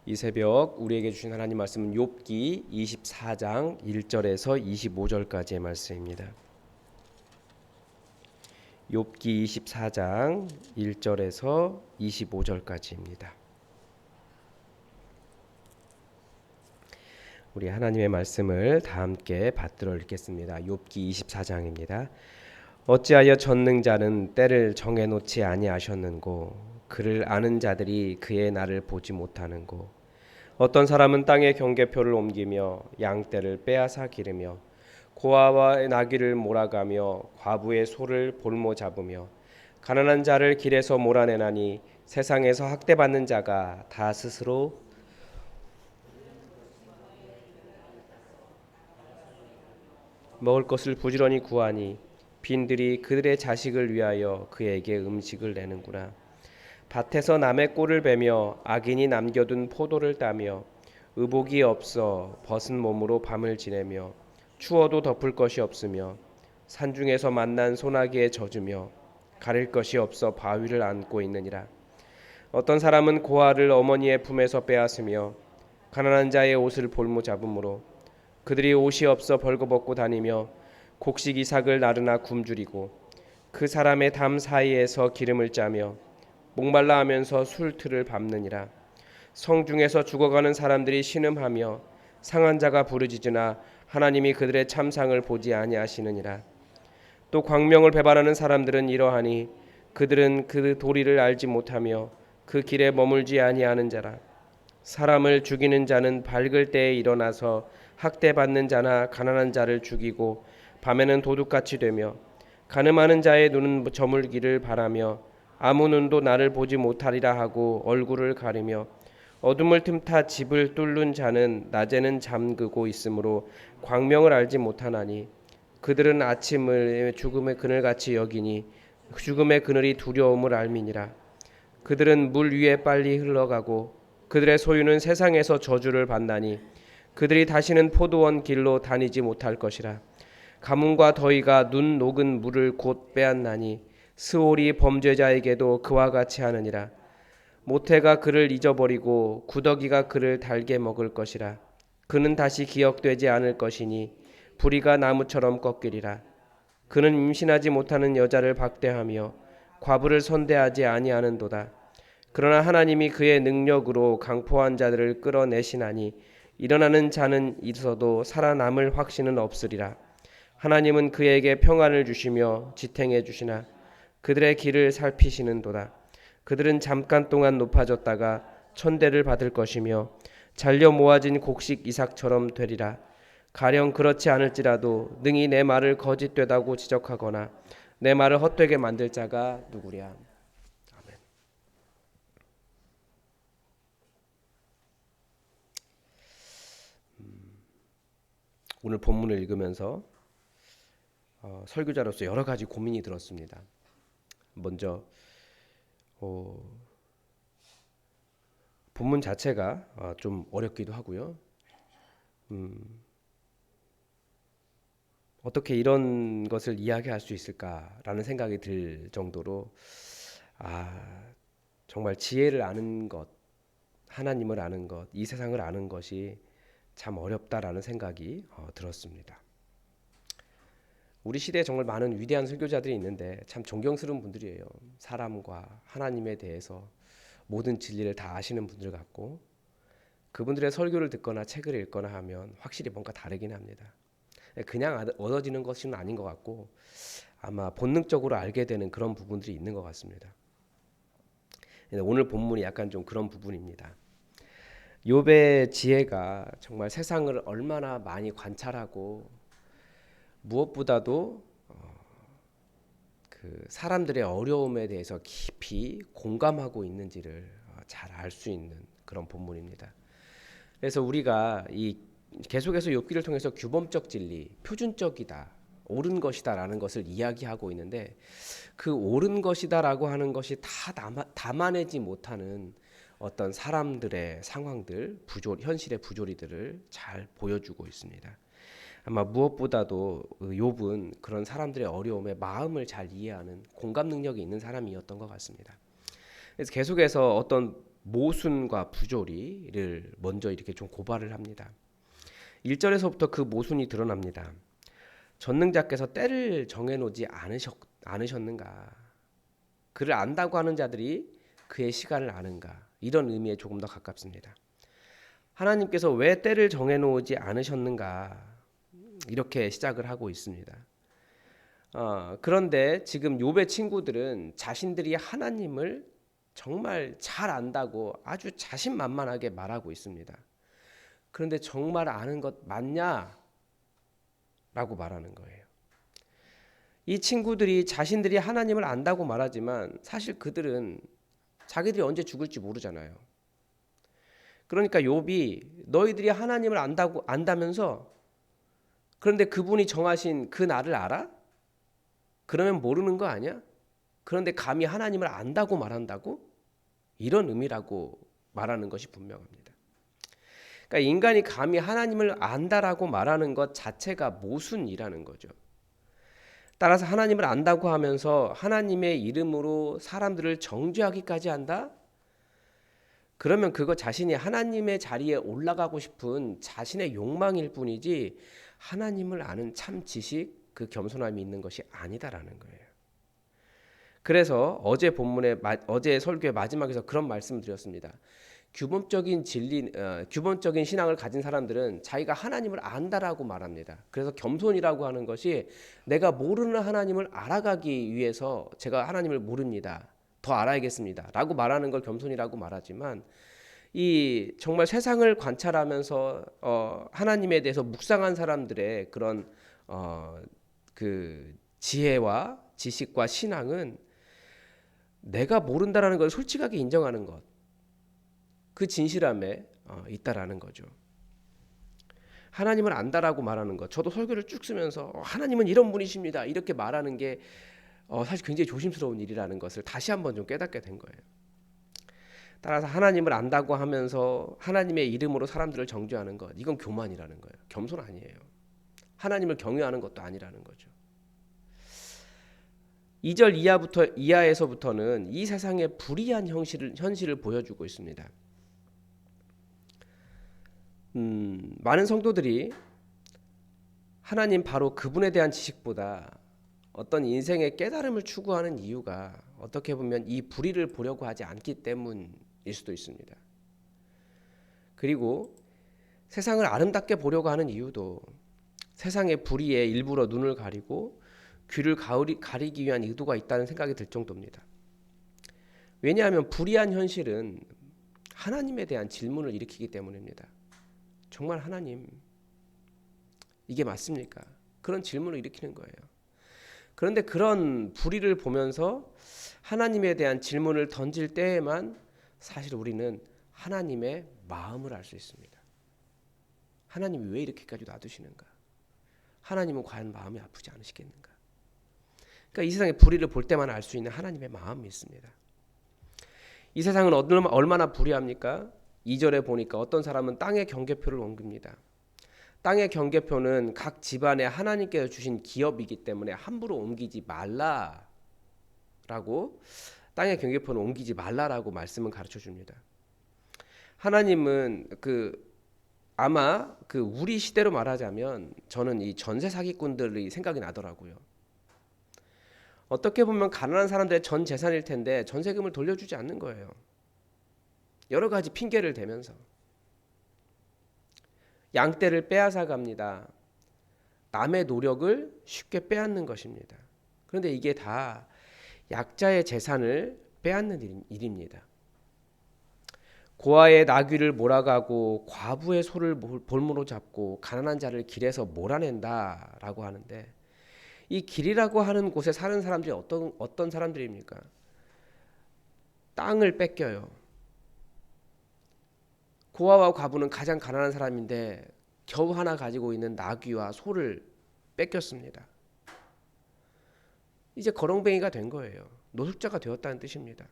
이 새벽 우리에게 주신 하나님 말씀은 욥기 24장 1절에서 25절까지의 말씀입니다. 욥기 24장 1절에서 25절까지입니다. 우리 하나님의 말씀을 다 함께 받들어 읽겠습니다. 욥기 24장입니다. 어찌하여 전능자는 때를 정해놓지 아니하셨는고 그를 아는 자들이 그의 날을 보지 못하는고 어떤 사람은 땅의 경계표를 옮기며 양떼를 빼앗아 기르며 고아와 나귀를 몰아가며 과부의 소를 볼모 잡으며 가난한 자를 길에서 몰아내나니 세상에서 학대받는 자가 다 스스로 먹을 것을 부지런히 구하니 빈들이 그들의 자식을 위하여 그에게 음식을 내는구나. 밭에서 남의 꼴을 베며 악인이 남겨둔 포도를 따며 의복이 없어 벗은 몸으로 밤을 지내며 추워도 덮을 것이 없으며 산중에서 만난 소나기에 젖으며 가릴 것이 없어 바위를 안고 있느니라. 어떤 사람은 고아를 어머니의 품에서 빼앗으며 가난한 자의 옷을 볼모 잡음으로 그들이 옷이 없어 벌거벗고 다니며 곡식 이삭을 나르나 굶주리고 그 사람의 담 사이에서 기름을 짜며 목말라 하면서 술틀을 밟느니라. 성중에서 죽어가는 사람들이 신음하며 상한 자가 부르짖으나 하나님이 그들의 참상을 보지 아니하시느니라. 또 광명을 배반하는 사람들은 이러하니 그들은 그 도리를 알지 못하며 그 길에 머물지 아니하는 자라. 사람을 죽이는 자는 밝을 때에 일어나서 학대받는 자나 가난한 자를 죽이고 밤에는 도둑같이 되며 가늠하는 자의 눈은 저물기를 바라며 아무 눈도 나를 보지 못하리라 하고 얼굴을 가리며 어둠을 틈타 집을 뚫는 자는 낮에는 잠그고 있으므로 광명을 알지 못하나니 그들은 아침을 죽음의 그늘같이 여기니 죽음의 그늘이 두려움을 알미니라. 그들은 물 위에 빨리 흘러가고 그들의 소유는 세상에서 저주를 받나니 그들이 다시는 포도원 길로 다니지 못할 것이라. 가뭄과 더위가 눈 녹은 물을 곧 빼앗나니 스올이 범죄자에게도 그와 같이 하느니라. 모태가 그를 잊어버리고 구더기가 그를 달게 먹을 것이라. 그는 다시 기억되지 않을 것이니 부리가 나무처럼 꺾이리라. 그는 임신하지 못하는 여자를 박대하며 과부를 선대하지 아니하는도다. 그러나 하나님이 그의 능력으로 강포한 자들을 끌어내시나니 일어나는 자는 있어도 살아남을 확신은 없으리라. 하나님은 그에게 평안을 주시며 지탱해 주시나 그들의 길을 살피시는도다. 그들은 잠깐 동안 높아졌다가 천대를 받을 것이며 잘려 모아진 곡식 이삭처럼 되리라. 가령 그렇지 않을지라도 능히 내 말을 거짓되다고 지적하거나 내 말을 헛되게 만들 자가 누구랴. 아멘. 오늘 본문을 읽으면서 설교자로서 여러 가지 고민이 들었습니다. 먼저 본문 자체가 좀 어렵기도 하고요. 어떻게 이런 것을 이야기할 수 있을까라는 생각이 들 정도로 정말 지혜를 아는 것, 하나님을 아는 것, 이 세상을 아는 것이 참 어렵다라는 생각이 들었습니다. 우리 시대에 정말 많은 위대한 설교자들이 있는데 참 존경스러운 분들이에요. 사람과 하나님에 대해서 모든 진리를 다 아시는 분들 같고 그분들의 설교를 듣거나 책을 읽거나 하면 확실히 뭔가 다르긴 합니다. 그냥 얻어지는 것은 아닌 것 같고 아마 본능적으로 알게 되는 그런 부분들이 있는 것 같습니다. 오늘 본문이 약간 좀 그런 부분입니다. 욥의 지혜가 정말 세상을 얼마나 많이 관찰하고 무엇보다도 그 사람들의 어려움에 대해서 깊이 공감하고 있는지를 잘 알 수 있는 그런 본문입니다. 그래서 우리가 이 계속해서 욥기를 통해서 규범적 진리, 표준적이다, 옳은 것이다라는 것을 이야기하고 있는데 그 옳은 것이다라고 하는 것이 다 담아내지 못하는 어떤 사람들의 상황들, 현실의 부조리들을 잘 보여주고 있습니다. 아마 무엇보다도 욥은 그런 사람들의 어려움에 마음을 잘 이해하는 공감 능력이 있는 사람이었던 것 같습니다. 그래서 계속해서 어떤 모순과 부조리를 먼저 이렇게 좀 고발을 합니다. 1절에서부터 그 모순이 드러납니다. 전능자께서 때를 정해놓지 않으셨는가? 그를 안다고 하는 자들이 그의 시간을 아는가? 이런 의미에 조금 더 가깝습니다. 하나님께서 왜 때를 정해놓지 않으셨는가? 이렇게 시작을 하고 있습니다. 그런데 지금 욥의 친구들은 자신들이 하나님을 정말 잘 안다고 아주 자신만만하게 말하고 있습니다. 그런데 정말 아는 것 맞냐? 라고 말하는 거예요. 이 친구들이 자신들이 하나님을 안다고 말하지만 사실 그들은 자기들이 언제 죽을지 모르잖아요. 그러니까 욥이 너희들이 하나님을 안다면서 그런데 그분이 정하신 그 날을 알아? 그러면 모르는 거 아니야? 그런데 감히 하나님을 안다고 말한다고? 이런 의미라고 말하는 것이 분명합니다. 그러니까 인간이 감히 하나님을 안다라고 말하는 것 자체가 모순이라는 거죠. 따라서 하나님을 안다고 하면서 하나님의 이름으로 사람들을 정죄하기까지 한다? 그러면 그거 자신이 하나님의 자리에 올라가고 싶은 자신의 욕망일 뿐이지 하나님을 아는 참 지식, 그 겸손함이 있는 것이 아니다라는 거예요. 그래서 어제 설교의 마지막에서 그런 말씀을 드렸습니다. 규범적인 신앙을 가진 사람들은 자기가 하나님을 안다라고 말합니다. 그래서 겸손이라고 하는 것이 내가 모르는 하나님을 알아가기 위해서 제가 하나님을 모릅니다. 더 알아야겠습니다. 라고 말하는 걸 겸손이라고 말하지만 이 정말 세상을 관찰하면서 하나님에 대해서 묵상한 사람들의 그런 그 지혜와 지식과 신앙은 내가 모른다라는 걸 솔직하게 인정하는 것, 그 진실함에 있다라는 거죠. 하나님을 안다라고 말하는 것, 저도 설교를 쭉 쓰면서 하나님은 이런 분이십니다 이렇게 말하는 게 사실 굉장히 조심스러운 일이라는 것을 다시 한번 좀 깨닫게 된 거예요. 따라서 하나님을 안다고 하면서 하나님의 이름으로 사람들을 정죄하는 것, 이건 교만이라는 거예요. 겸손 아니에요. 하나님을 경외하는 것도 아니라는 거죠. 2절 이하에서부터는 이 세상의 불의한 현실을 보여주고 있습니다. 많은 성도들이 하나님 바로 그분에 대한 지식보다 어떤 인생의 깨달음을 추구하는 이유가 어떻게 보면 이 불의를 보려고 하지 않기 때문일 수도 있습니다. 그리고 세상을 아름답게 보려고 하는 이유도 세상의 불의에 일부러 눈을 가리고 귀를 가리기 위한 의도가 있다는 생각이 들 정도입니다. 왜냐하면 불의한 현실은 하나님에 대한 질문을 일으키기 때문입니다. 정말 하나님, 이게 맞습니까? 그런 질문을 일으키는 거예요. 그런데 그런 불의를 보면서 하나님에 대한 질문을 던질 때에만 사실 우리는 하나님의 마음을 알 수 있습니다. 하나님이 왜 이렇게까지 놔두시는가? 하나님은 과연 마음이 아프지 않으시겠는가? 그러니까 이 세상의 불의를 볼 때만 알 수 있는 하나님의 마음이 있습니다. 이 세상은 얼마나 불의합니까? 2절에 보니까 어떤 사람은 땅의 경계표를 옮깁니다. 땅의 경계표는 각 집안에 하나님께서 주신 기업이기 때문에 함부로 옮기지 말라라고 땅의 경계표는 옮기지 말라라고 말씀은 가르쳐 줍니다. 하나님은 아마 우리 시대로 말하자면 저는 이 전세 사기꾼들이 생각이 나더라고요. 어떻게 보면 가난한 사람들의 전 재산일 텐데 전세금을 돌려주지 않는 거예요. 여러 가지 핑계를 대면서 양떼를 빼앗아 갑니다. 남의 노력을 쉽게 빼앗는 것입니다. 그런데 이게 다 약자의 재산을 빼앗는 일입니다. 고아의 나귀를 몰아가고 과부의 소를 볼모로 잡고 가난한 자를 길에서 몰아낸다라고 하는데 이 길이라고 하는 곳에 사는 사람들이 어떤 사람들입니까? 땅을 뺏겨요. 고아와 과부는 가장 가난한 사람인데 겨우 하나 가지고 있는 나귀와 소를 뺏겼습니다. 이제 거렁뱅이가 된 거예요. 노숙자가 되었다는 뜻입니다.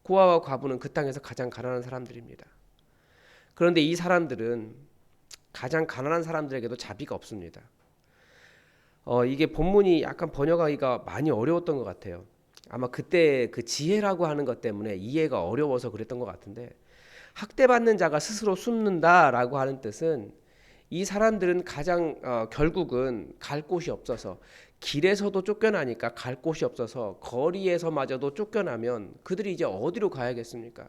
고아와 과부는 그 땅에서 가장 가난한 사람들입니다. 그런데 이 사람들은 가장 가난한 사람들에게도 자비가 없습니다. 이게 본문이 약간 번역하기가 많이 어려웠던 것 같아요. 아마 그때 그 지혜라고 하는 것 때문에 이해가 어려워서 그랬던 것 같은데, 학대받는 자가 스스로 숨는다라고 하는 뜻은 이 사람들은 가장 결국은 갈 곳이 없어서, 길에서도 쫓겨나니까 갈 곳이 없어서 거리에서마저도 쫓겨나면 그들이 이제 어디로 가야겠습니까?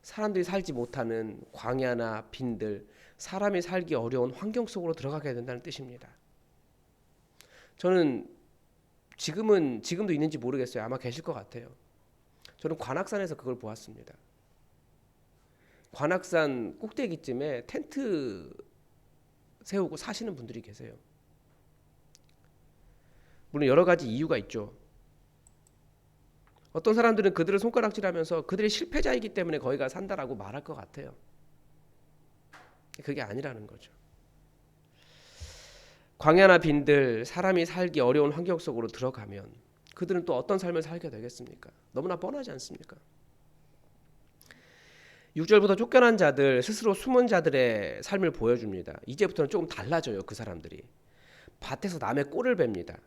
사람들이 살지 못하는 광야나 빈들, 사람이 살기 어려운 환경 속으로 들어가게 된다는 뜻입니다. 저는 지금도 있는지 모르겠어요. 아마 계실 것 같아요. 저는 관악산에서 그걸 보았습니다. 관악산 꼭대기쯤에 텐트 세우고 사시는 분들이 계세요. 물론 여러 가지 이유가 있죠. 어떤 사람들은 그들을 손가락질하면서 그들이 실패자이기 때문에 거기가 산다라고 말할 것 같아요. 그게 아니라는 거죠. 광야나 빈들, 사람이 살기 어려운 환경 속으로 들어가면 그들은 또 어떤 삶을 살게 되겠습니까? 너무나 뻔하지 않습니까? 6절부터 쫓겨난 자들, 스스로 숨은 자들의 삶을 보여줍니다. 이제부터는 조금 달라져요. 그 사람들이 밭에서 남의 꼴을 봅니다.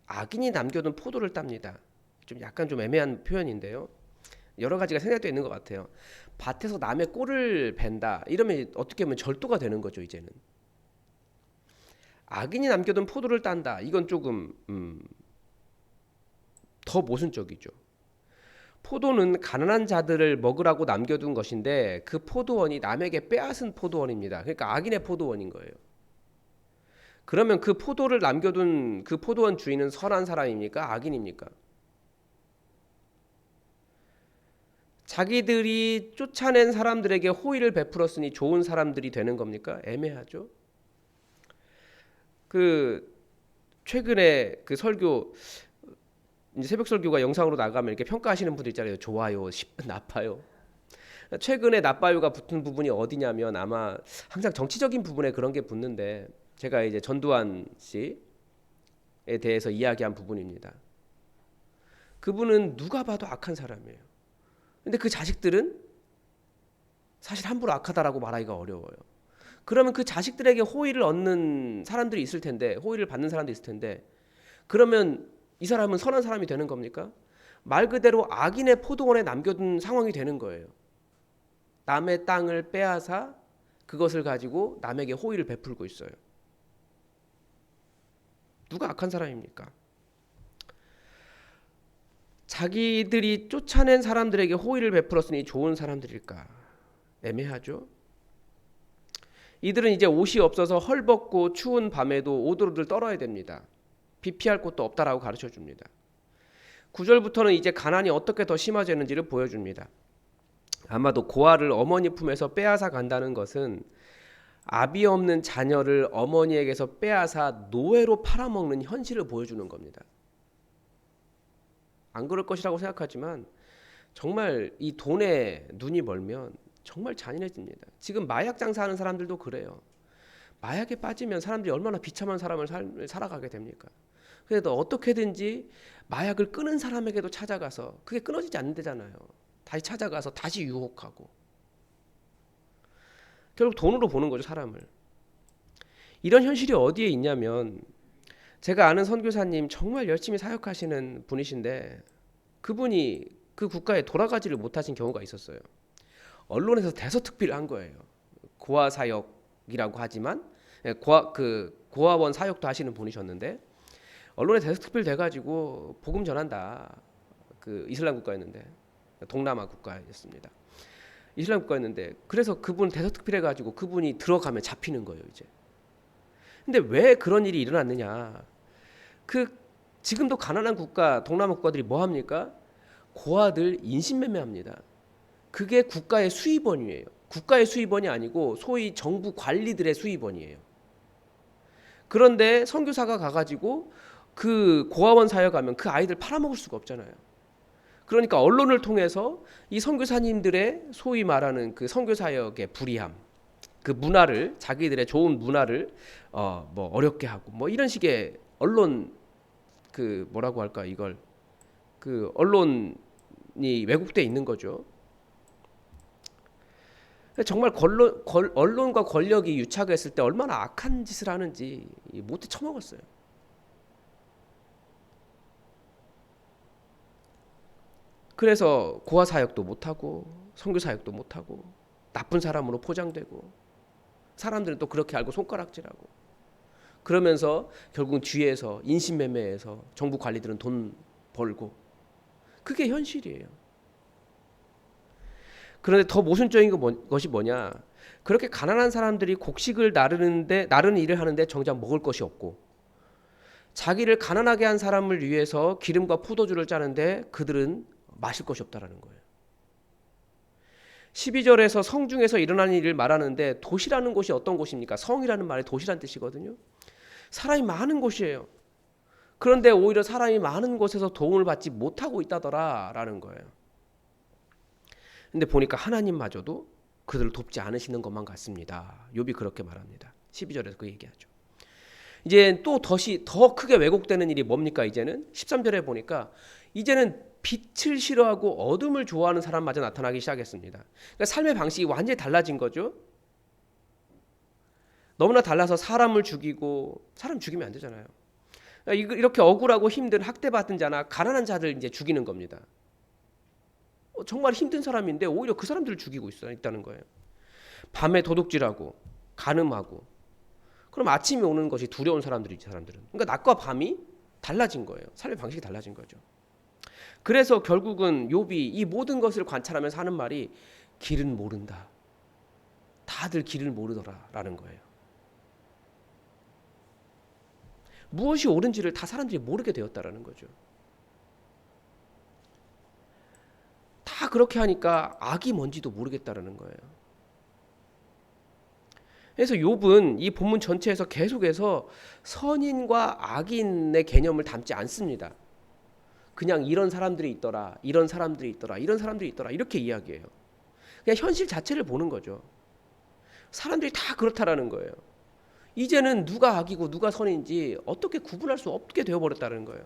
악인이 남겨둔 포도를 땁니다. 좀 약간 좀 애매한 표현인데요. 여러 가지가 생각되어 있는 것 같아요. 밭에서 남의 꼴을 벤다. 이러면 어떻게 보면 절도가 되는 거죠. 이제는 악인이 남겨둔 포도를 딴다. 이건 조금 더 모순적이죠. 포도는 가난한 자들을 먹으라고 남겨둔 것인데 그 포도원이 남에게 빼앗은 포도원입니다. 그러니까 악인의 포도원인 거예요. 그러면 그 포도를 남겨둔 그 포도원 주인은 선한 사람입니까? 악인입니까? 자기들이 쫓아낸 사람들에게 호의를 베풀었으니 좋은 사람들이 되는 겁니까? 애매하죠. 최근에 그 설교, 이제 새벽 설교가 영상으로 나가면 이렇게 평가하시는 분들 있잖아요. 좋아요, 나빠요. 최근에 나빠요가 붙은 부분이 어디냐면 아마 항상 정치적인 부분에 그런 게 붙는데, 제가 이제 전두환 씨에 대해서 이야기한 부분입니다. 그분은 누가 봐도 악한 사람이에요. 근데 그 자식들은 사실 함부로 악하다라고 말하기가 어려워요. 그러면 그 자식들에게 호의를 얻는 사람들이 있을 텐데, 호의를 받는 사람들이 있을 텐데, 그러면 이 사람은 선한 사람이 되는 겁니까? 말 그대로 악인의 포도원에 남겨둔 상황이 되는 거예요. 남의 땅을 빼앗아 그것을 가지고 남에게 호의를 베풀고 있어요. 누가 악한 사람입니까? 자기들이 쫓아낸 사람들에게 호의를 베풀었으니 좋은 사람들일까? 애매하죠. 이들은 이제 옷이 없어서 헐벗고 추운 밤에도 오돌오돌 떨어야 됩니다. 비 피할 곳도 없다라고 가르쳐 줍니다. 9절부터는 이제 가난이 어떻게 더 심화되는지를 보여줍니다. 아마도 고아를 어머니 품에서 빼앗아 간다는 것은 아비 없는 자녀를 어머니에게서 빼앗아 노예로 팔아먹는 현실을 보여주는 겁니다. 안 그럴 것이라고 생각하지만 정말 이 돈에 눈이 멀면 정말 잔인해집니다. 지금 마약 장사하는 사람들도 그래요. 마약에 빠지면 사람들이 얼마나 비참한 삶을 살아가게 됩니까? 그래도 어떻게든지 마약을 끊은 사람에게도 찾아가서, 그게 끊어지지 않는다잖아요. 다시 찾아가서 다시 유혹하고, 결국 돈으로 보는 거죠, 사람을. 이런 현실이 어디에 있냐면, 제가 아는 선교사님 정말 열심히 사역하시는 분이신데, 그분이 그 국가에 돌아가지를 못하신 경우가 있었어요. 언론에서 대서특필을 한 거예요. 고아 사역이라고 하지만 고아원 사역도 하시는 분이셨는데, 언론에 대서특필 돼가지고 복음 전한다. 그 이슬람 국가였는데, 동남아 국가였습니다. 이슬람 국가였는데, 그래서 그분 대서특필 해가지고 그분이 들어가면 잡히는 거예요, 이제. 근데 왜 그런 일이 일어났느냐? 지금도 가난한 국가, 동남아 국가들이 뭐 합니까? 고아들 인신매매합니다. 그게 국가의 수입원이에요. 국가의 수입원이 아니고 소위 정부 관리들의 수입원이에요. 그런데 선교사가 가가지고 그 고아원 사역하면 그 아이들 팔아먹을 수가 없잖아요. 그러니까 언론을 통해서 이 선교사님들의 소위 말하는 그 선교사역의 불이함, 그 문화를, 자기들의 좋은 문화를 뭐 어렵게 하고 뭐 이런 식의 언론, 그 뭐라고 할까, 이걸 그 언론이 왜곡돼 있는 거죠. 정말 언론과 권력이 유착했을 때 얼마나 악한 짓을 하는지 못해 처먹었어요. 그래서 고아 사역도 못하고 선교 사역도 못하고 나쁜 사람으로 포장되고 사람들은 또 그렇게 알고 손가락질하고 그러면서 결국은 뒤에서 인신매매해서 정부 관리들은 돈 벌고 그게 현실이에요. 그런데 더 모순적인 것이 뭐냐? 그렇게 가난한 사람들이 곡식을 나르는 일을 하는데 정작 먹을 것이 없고 자기를 가난하게 한 사람을 위해서 기름과 포도주를 짜는데 그들은 마실 것이 없다라는 거예요. 12절에서 성중에서 일어나는 일을 말하는데 도시라는 곳이 어떤 곳입니까? 성이라는 말이 도시란 뜻이거든요. 사람이 많은 곳이에요. 그런데 오히려 사람이 많은 곳에서 도움을 받지 못하고 있다더라라는 거예요. 근데 보니까 하나님마저도 그들을 돕지 않으시는 것만 같습니다. 욥이 그렇게 말합니다. 12절에서 그 얘기하죠. 이제 또 더 크게 왜곡되는 일이 뭡니까? 이제는 13절에 보니까 이제는 빛을 싫어하고 어둠을 좋아하는 사람마저 나타나기 시작했습니다. 그러니까 삶의 방식이 완전히 달라진 거죠. 너무나 달라서 사람을 죽이고 사람 죽이면 안 되잖아요. 그러니까 이렇게 억울하고 힘든 학대받은 자나 가난한 자들 이제 죽이는 겁니다. 정말 힘든 사람인데 오히려 그 사람들을 죽이고 있다는 거예요. 밤에 도둑질하고 간음하고 그럼 아침이 오는 것이 두려운 사람들이지 사람들은. 그러니까 낮과 밤이 달라진 거예요. 삶의 방식이 달라진 거죠. 그래서 결국은 욥이 이 모든 것을 관찰하면서 하는 말이 길은 모른다. 다들 길을 모르더라라는 거예요. 무엇이 옳은지를 다 사람들이 모르게 되었다라는 거죠. 다 그렇게 하니까 악이 뭔지도 모르겠다라는 거예요. 그래서 욥은 이 본문 전체에서 계속해서 선인과 악인의 개념을 담지 않습니다. 그냥 이런 사람들이 있더라, 이런 사람들이 있더라, 이런 사람들이 있더라 이렇게 이야기해요. 그냥 현실 자체를 보는 거죠. 사람들이 다 그렇다라는 거예요. 이제는 누가 악이고 누가 선인지 어떻게 구분할 수 없게 되어버렸다는 거예요.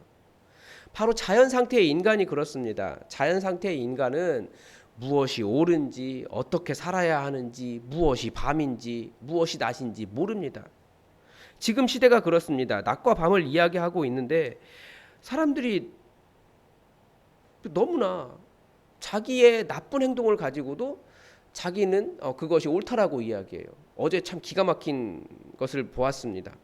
바로 자연 상태의 인간이 그렇습니다. 자연 상태의 인간은 무엇이 옳은지 어떻게 살아야 하는지 무엇이 밤인지 무엇이 낮인지 모릅니다. 지금 시대가 그렇습니다. 낮과 밤을 이야기하고 있는데 사람들이 너무나 자기의 나쁜 행동을 가지고도 자기는 그것이 옳다라고 이야기해요. 어제 참 기가 막힌 것을 보았습니다.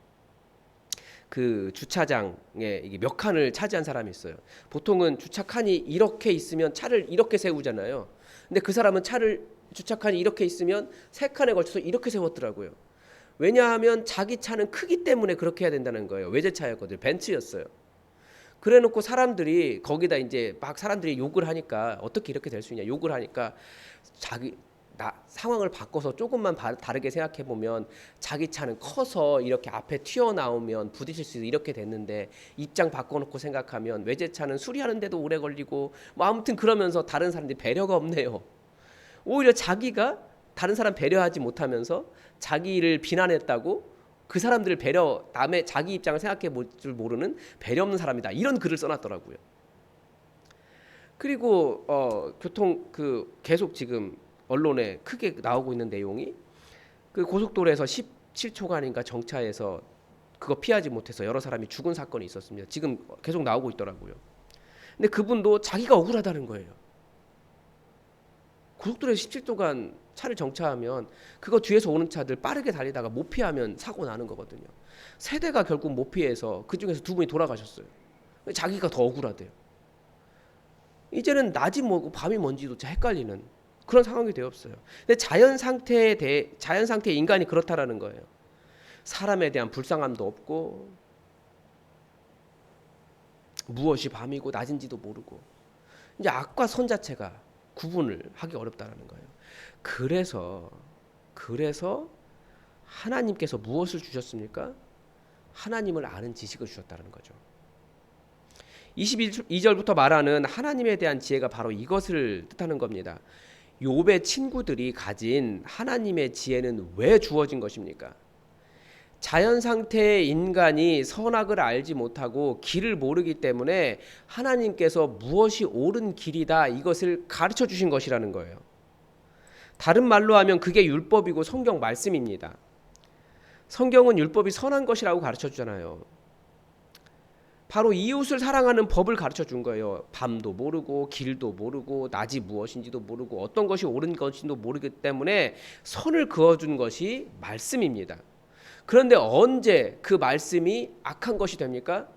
그 주차장에 이게 몇 칸을 차지한 사람이 있어요. 보통은 주차칸이 이렇게 있으면 차를 이렇게 세우잖아요. 근데 그 사람은 주차칸이 이렇게 있으면 세 칸에 걸쳐서 이렇게 세웠더라고요. 왜냐하면 자기 차는 크기 때문에 그렇게 해야 된다는 거예요. 외제차였거든요. 벤츠였어요. 그래놓고 사람들이 거기다 이제 막 사람들이 욕을 하니까 어떻게 이렇게 될 수 있냐 욕을 하니까 상황을 바꿔서 조금만 다르게 생각해 보면 자기 차는 커서 이렇게 앞에 튀어나오면 부딪힐 수 있어 이렇게 됐는데 입장 바꿔놓고 생각하면 외제차는 수리하는데도 오래 걸리고 뭐 아무튼 그러면서 다른 사람들이 배려가 없네요. 오히려 자기가 다른 사람 배려하지 못하면서 자기를 비난했다고 그 사람들을 남의 자기 입장을 생각해 볼 줄 모르는 배려 없는 사람이다 이런 글을 써놨더라고요. 그리고 계속 지금 언론에 크게 나오고 있는 내용이 그 고속도로에서 17초간인가 정차해서 그거 피하지 못해서 여러 사람이 죽은 사건이 있었습니다. 지금 계속 나오고 있더라고요. 근데 그분도 자기가 억울하다는 거예요. 고속도로에서 17도간 차를 정차하면 그거 뒤에서 오는 차들 빠르게 달리다가 못 피하면 사고 나는 거거든요. 세대가 결국 못 피해서 그중에서 두 분이 돌아가셨어요. 자기가 더 억울하대요. 이제는 낮이 뭐고 밤이 뭔지도 헷갈리는 그런 상황이 되었어요. 근데 자연 상태의 인간이 그렇다라는 거예요. 사람에 대한 불쌍함도 없고 무엇이 밤이고 낮인지도 모르고 이제 악과 선 자체가 구분을 하기 어렵다라는 거예요. 그래서 하나님께서 무엇을 주셨습니까? 하나님을 아는 지식을 주셨다는 거죠. 22절부터 말하는 하나님에 대한 지혜가 바로 이것을 뜻하는 겁니다. 욥의 친구들이 가진 하나님의 지혜는 왜 주어진 것입니까? 자연 상태의 인간이 선악을 알지 못하고 길을 모르기 때문에 하나님께서 무엇이 옳은 길이다 이것을 가르쳐 주신 것이라는 거예요. 다른 말로 하면 그게 율법이고 성경 말씀입니다. 성경은 율법이 선한 것이라고 가르쳐 주잖아요. 바로 이웃을 사랑하는 법을 가르쳐 준 거예요. 밤도 모르고 길도 모르고 낮이 무엇인지도 모르고 어떤 것이 옳은 것인지도 모르기 때문에 선을 그어준 것이 말씀입니다. 그런데 언제 그 말씀이 악한 것이 됩니까?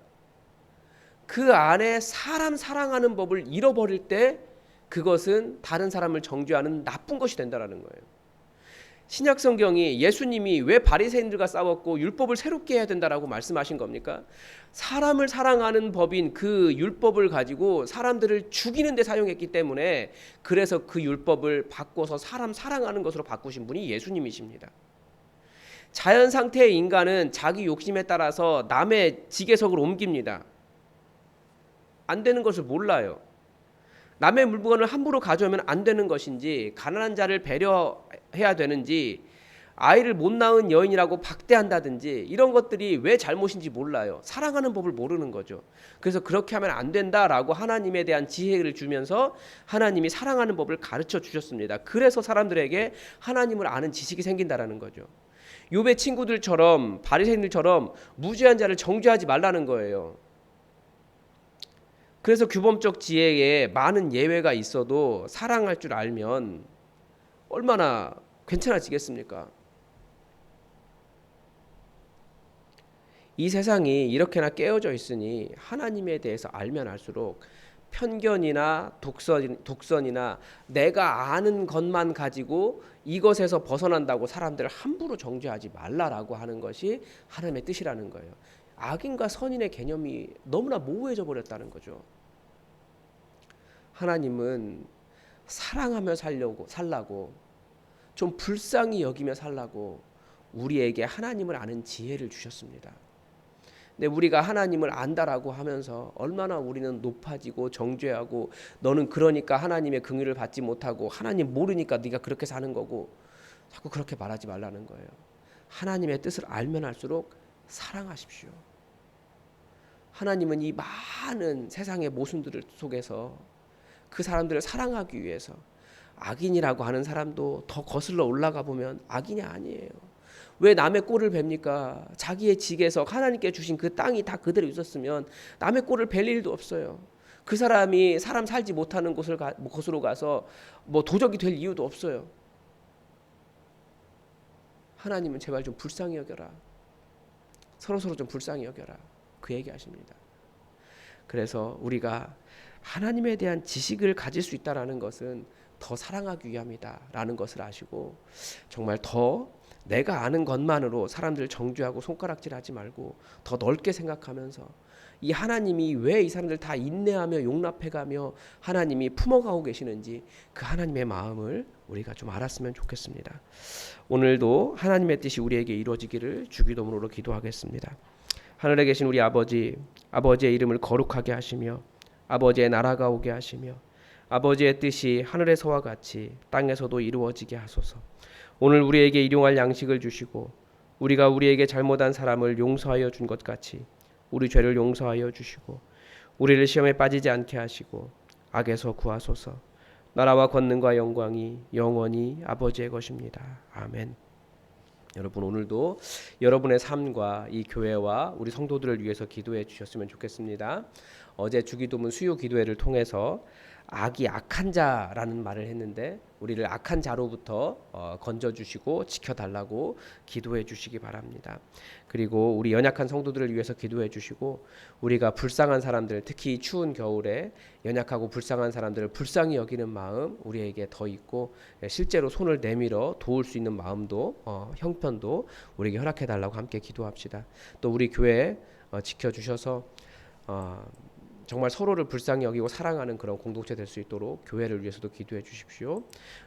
그 안에 사람 사랑하는 법을 잃어버릴 때 그것은 다른 사람을 정죄하는 나쁜 것이 된다라는 거예요. 신약 성경이 예수님이 왜 바리새인들과 싸웠고 율법을 새롭게 해야 된다라고 말씀하신 겁니까? 사람을 사랑하는 법인 그 율법을 가지고 사람들을 죽이는 데 사용했기 때문에 그래서 그 율법을 바꿔서 사람 사랑하는 것으로 바꾸신 분이 예수님이십니다. 자연 상태의 인간은 자기 욕심에 따라서 남의 지게석을 옮깁니다. 안 되는 것을 몰라요. 남의 물건을 함부로 가져오면 안 되는 것인지, 가난한 자를 배려해야 되는지, 아이를 못 낳은 여인이라고 박대한다든지 이런 것들이 왜 잘못인지 몰라요. 사랑하는 법을 모르는 거죠. 그래서 그렇게 하면 안 된다라고 하나님에 대한 지혜를 주면서 하나님이 사랑하는 법을 가르쳐 주셨습니다. 그래서 사람들에게 하나님을 아는 지식이 생긴다라는 거죠. 욥의 친구들처럼 바리새인들처럼 무죄한 자를 정죄하지 말라는 거예요. 그래서 규범적 지혜에 많은 예외가 있어도 사랑할 줄 알면 얼마나 괜찮아지겠습니까? 이 세상이 이렇게나 깨어져 있으니 하나님에 대해서 알면 알수록 편견이나 독선이나 내가 아는 것만 가지고 이것에서 벗어난다고 사람들을 함부로 정죄하지 말라라고 하는 것이 하나님의 뜻이라는 거예요. 악인과 선인의 개념이 너무나 모호해져 버렸다는 거죠. 하나님은 사랑하며 살라고 좀 불쌍히 여기며 살라고 우리에게 하나님을 아는 지혜를 주셨습니다. 근데 우리가 하나님을 안다라고 하면서 얼마나 우리는 높아지고 정죄하고 너는 그러니까 하나님의 긍휼을 받지 못하고 하나님 모르니까 네가 그렇게 사는 거고 자꾸 그렇게 말하지 말라는 거예요. 하나님의 뜻을 알면 알수록 사랑하십시오. 하나님은 이 많은 세상의 모순들 속에서 그 사람들을 사랑하기 위해서 악인이라고 하는 사람도 더 거슬러 올라가 보면 악인이 아니에요. 왜 남의 꼴을 뵙니까? 자기의 직에서 하나님께 주신 그 땅이 다 그대로 있었으면 남의 꼴을 뵐 일도 없어요. 그 사람이 사람 살지 못하는 곳으로 가서 뭐 도적이 될 이유도 없어요. 하나님은 제발 좀 불쌍히 여겨라. 서로 좀 불쌍히 여겨라. 그 얘기하십니다. 그래서 우리가 하나님에 대한 지식을 가질 수 있다라는 것은 더 사랑하기 위함이다라는 것을 아시고 정말 더 내가 아는 것만으로 사람들을 정죄하고 손가락질하지 말고 더 넓게 생각하면서 이 하나님이 왜 이 사람들 다 인내하며 용납해가며 하나님이 품어가고 계시는지 그 하나님의 마음을 우리가 좀 알았으면 좋겠습니다. 오늘도 하나님의 뜻이 우리에게 이루어지기를 주기도문으로 기도하겠습니다. 하늘에 계신 우리 아버지, 아버지의 이름을 거룩하게 하시며 아버지의 나라가 오게 하시며 아버지의 뜻이 하늘에서와 같이 땅에서도 이루어지게 하소서. 오늘 우리에게 일용할 양식을 주시고 우리가 우리에게 잘못한 사람을 용서하여 준 것 같이 우리 죄를 용서하여 주시고 우리를 시험에 빠지지 않게 하시고 악에서 구하소서. 나라와 권능과 영광이 영원히 아버지의 것입니다. 아멘. 여러분 오늘도 여러분의 삶과 이 교회와 우리 성도들을 위해서 기도해 주셨으면 좋겠습니다. 어제 주기도문 수요 기도회를 통해서 악이 악한 자라는 말을 했는데 우리를 악한 자로부터 건져주시고 지켜달라고 기도해 주시기 바랍니다. 그리고 우리 연약한 성도들을 위해서 기도해 주시고 우리가 불쌍한 사람들, 특히 추운 겨울에 연약하고 불쌍한 사람들을 불쌍히 여기는 마음 우리에게 더 있고 실제로 손을 내밀어 도울 수 있는 마음도 형편도 우리에게 허락해 달라고 함께 기도합시다. 또 우리 교회 지켜주셔서 정말 서로를 불쌍히 여기고 사랑하는 그런 공동체 될 수 있도록 교회를 위해서도 기도해 주십시오.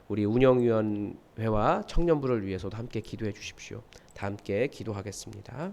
우리 운영위원회와 청년부를 위해서도 함께 기도해 주십시오. 다 함께 기도하겠습니다.